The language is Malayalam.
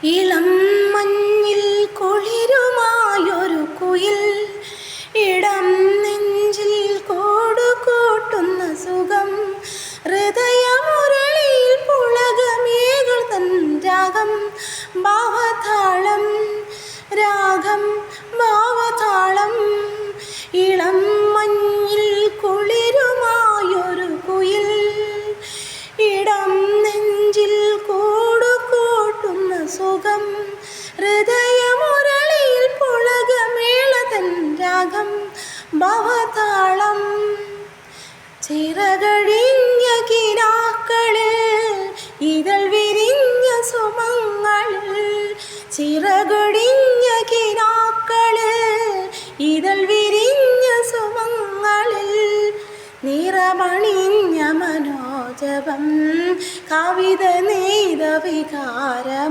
ഇളം മഞ്ഞിൽ കുളിരുമായൊരു കുയിൽ ഇടം നെഞ്ചിൽ കൂടുകൂട്ടുന്ന സുഖം ഹൃദയമുരളിയിൽ പുളകമേകൾ തൻ രാഗം ഭാവതാളം രാഗം ഭാവതാളം ഇളം മഞ്ഞിൽ കുളിരുമായൊരു കുയിൽ ഇടം നെഞ്ചിൽ കൂടുകൂട്ടുന്ന സുഖം ഹൃദയമുരളിയിൽ പുളകമേളതൻ രാഗം ഭാവതാളം ചിറകഴിഞ്ഞ കിനാക്കളിൽ ഇതൾ വിരിഞ്ഞ സുമങ്ങളിൽ ചിറകഴിഞ്ഞ കിനാക്കളിൽ ഇതൾ വിരിഞ്ഞ സുമങ്ങളിൽ നിറമണിഞ്ഞ മനോജപം കവിത നെയ്ത വികാരം